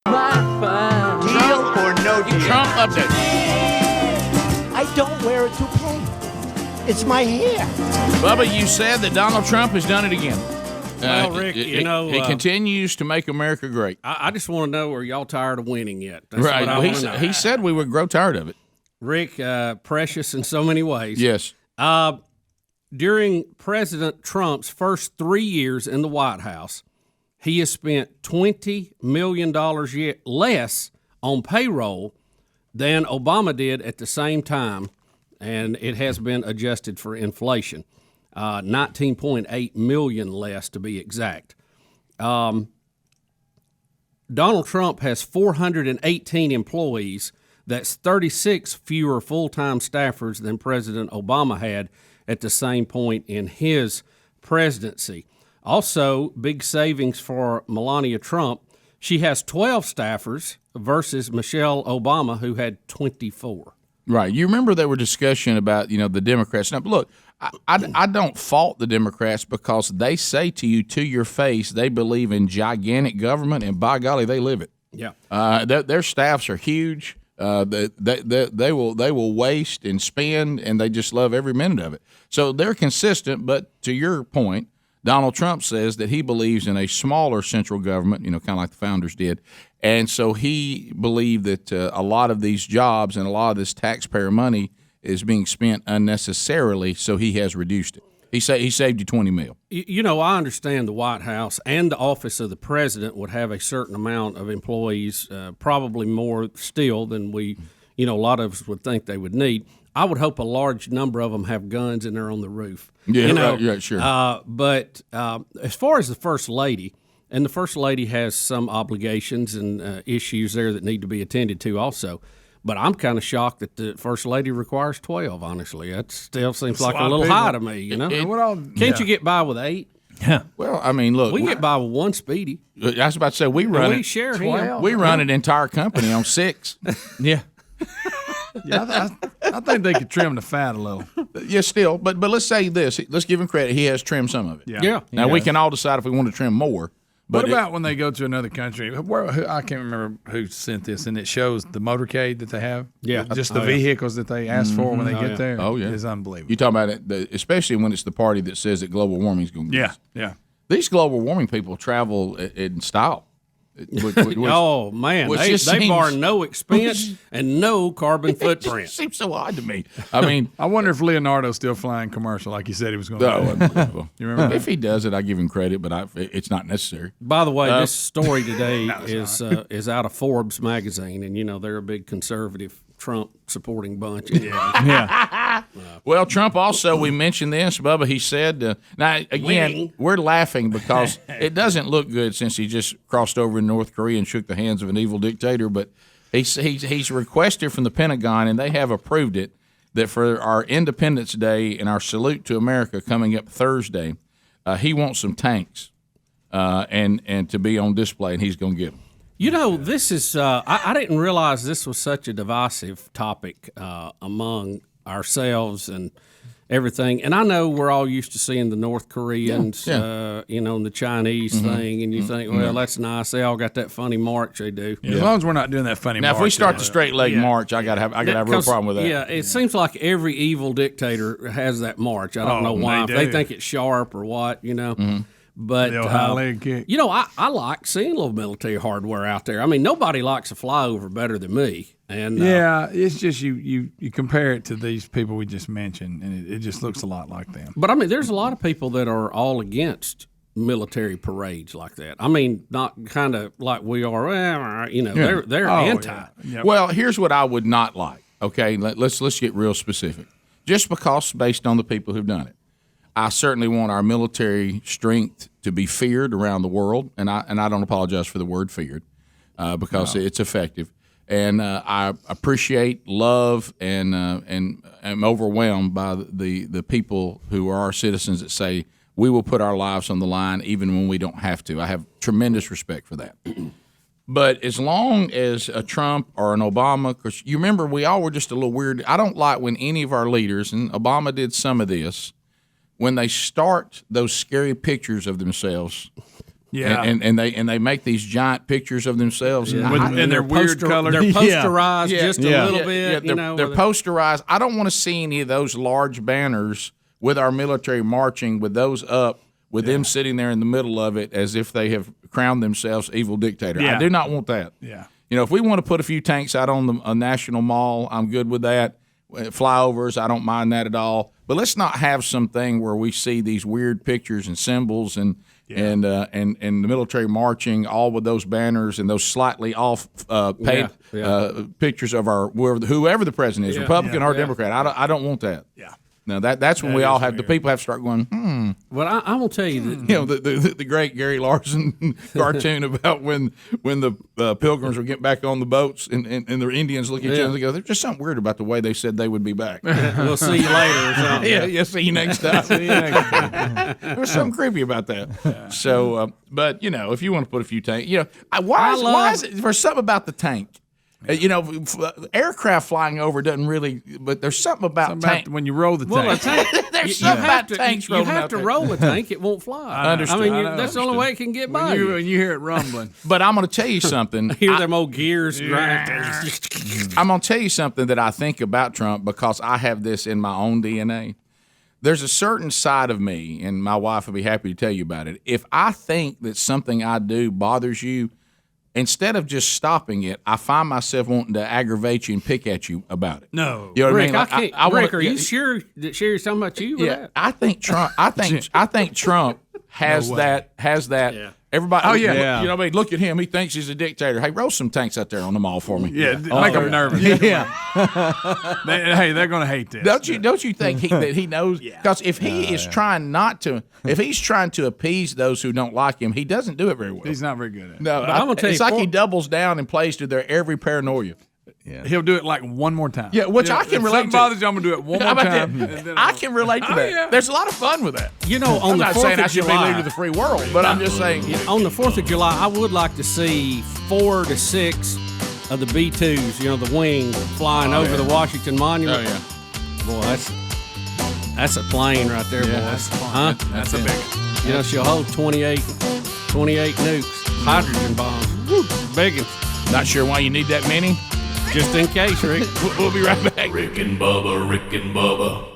Deal or no deal? Trump update. I don't wear a toupee. It's my hair. Bubba, you said that Donald Trump has done it again. Well, Rick, he continues to make America great. I just want to know, are y'all tired of winning yet? That's right. what I want to know. He said we would grow tired of it. Rick, precious in so many ways. Yes. During President Trump's first 3 years in the White House, he has spent $20 million less on payroll than Obama did at the same time, and it has been adjusted for inflation. $19.8 million less to be exact. Donald Trump has 418 employees. That's 36 fewer full-time staffers than President Obama had at the same point in his presidency. Also, big savings for Melania Trump. She has 12 staffers versus Michelle Obama, who had 24. Right. You remember there were discussion about, the Democrats. Now, look, I don't fault the Democrats because they say to you to your face they believe in gigantic government, and by golly, they live it. Yeah. Their staffs are huge. They will waste and spend, and they just love every minute of it. So they're consistent. But to your point, Donald Trump says that he believes in a smaller central government, kind of like the founders did. And so he believed that a lot of these jobs and a lot of this taxpayer money is being spent unnecessarily, so he has reduced it. He saved you $20 million. I understand the White House and the office of the president would have a certain amount of employees, probably more still than a lot of us would think they would need. I would hope a large number of them have guns and they're on the roof. Yeah, right, sure. But as far as the First Lady, and the First Lady has some obligations and issues there that need to be attended to also. But I'm kind of shocked that the First Lady requars 12, honestly. That still seems like a little high to me, Can't you get by with 8? Yeah. Well, I mean, look. We get by with 1 Speedy. I was about to say, we run an entire company on 6. Yeah. Yeah, I think they could trim the fat a little. Yeah, still. But let's say this. Let's give him credit. He has trimmed some of it. Yeah. Now, we can all decide if we want to trim more. What about when they go to another country? I can't remember who sent this, and it shows the motorcade that they have. Yeah. Just the vehicles that they ask for when they get there. Oh, yeah. It's unbelievable. You talk about it, especially when it's the party that says that global warming is going to get us. Yeah. These global warming people travel in style. Oh, man. They bar no expense and no carbon footprint. It seems so odd to me. I mean, I wonder if Leonardo's still flying commercial like he said he was going to do. You remember if he does it, I give him credit, but it's not necessary. By the way, this story today is out of Forbes magazine, and, they're a big conservative Trump-supporting bunch. Yeah. Well, Trump also, we mentioned this, Bubba, he said, now, again, we're laughing because it doesn't look good since he just crossed over in North Korea and shook the hands of an evil dictator, but he's requested from the Pentagon, and they have approved it, that for our Independence Day and our salute to America coming up Thursday, he wants some tanks and to be on display, and he's going to get them. This is I didn't realize this was such a divisive topic among ourselves and everything. And I know we're all used to seeing the North Koreans, and the Chinese thing, and you think, well, that's nice. They all got that funny march they do. Yeah. As long as we're not doing that funny march. Now, if we start the straight leg march, I got to have a real problem with that. Yeah, it seems like every evil dictator has that march. I don't know why. If they think it's sharp or what, Mm-hmm. But the high leg kick. I like seeing a little military hardware out there. I mean, nobody likes a flyover better than me. And it's just you compare it to these people we just mentioned, and it just looks a lot like them. But I mean, there's a lot of people that are all against military parades like that. I mean, not kind of like we are. They're anti. Yeah. Well, here's what I would not like. Okay, let's get real specific. Just because based on the people who've done it. I certainly want our military strength to be feared around the world, and I don't apologize for the word feared because it's effective. And I appreciate, love, and am overwhelmed by the people who are our citizens that say we will put our lives on the line even when we don't have to. I have tremendous respect for that. But as long as a Trump or an Obama, because you remember we all were just a little weird. I don't like when any of our leaders, and Obama did some of this, when they start those scary pictures of themselves Yeah. and they make these giant pictures of themselves, And they're weird colors. They're posterized just a little bit. They're posterized. I don't want to see any of those large banners with our military marching with those up, with them sitting there in the middle of it as if they have crowned themselves evil dictator. Yeah. I do not want that. Yeah. If we want to put a few tanks out on a national mall, I'm good with that. Flyovers, I don't mind that at all. But let's not have something where we see these weird pictures and symbols and the military marching, all with those banners and those slightly off pictures of whoever the president is, Republican or Democrat. I don't want that. Yeah. Now that's when we all have the people have to start going. Well, I'm gonna tell you that the great Gary Larson cartoon about when the Pilgrims were getting back on the boats and the Indians look at each other and go, there's just something weird about the way they said they would be back. we'll see you later or something. Yeah, see you next time. There was something creepy about that. So, but if you want to put a few tanks, why is it there's something about the tank? Aircraft flying over doesn't really, but there's something about tank. When you roll the tank. Well, a tank There's something about tanks you rolling have out to there. roll a tank; it won't fly. I understand. I mean, that's the only way it can get by. When you hear it rumbling. But I'm going to tell you something. Hear them old gears grind. I'm going to tell you something that I think about Trump because I have this in my own DNA. There's a certain side of me, and my wife will be happy to tell you about it. If I think that something I do bothers you, instead of just stopping it, I find myself wanting to aggravate you and pick at you about it. No, you know what Rick, I mean? I can't. Rick, are you sure that Sherry's talking about you? Yeah, I think Trump. I think Trump has that. Yeah. Everybody. Oh yeah. You know what I mean? Look at him. He thinks he's a dictator. Hey, roll some tanks out there on the mall for me. Yeah, make them nervous. They're going to hate this. Don't you think that he knows? Because if he is trying if he's trying to appease those who don't like him, he doesn't do it very well. He's not very good at it. No, I'm gonna tell it's you, like he doubles down and plays to their every paranoia. Yeah. He'll do it like one more time. Yeah, which I can relate to. If something bothers you, I'm going to do it one more time. I can relate to that. yeah. There's a lot of fun with that. On I'm the not 4th saying I of should be July, leading to the free world, but I'm just saying. on the 4th of July, I would like to see 4 to 6 of the B-2s, the wing flying over the Washington Monument. Oh, yeah. Boy, that's a plane right there, boy. That's Huh? That's a big one. She'll hold 28 nukes, hydrogen bombs. Woo, big ones. Not sure why you need that many. Just in case, Rick. We'll be right back. Rick and Bubba, Rick and Bubba.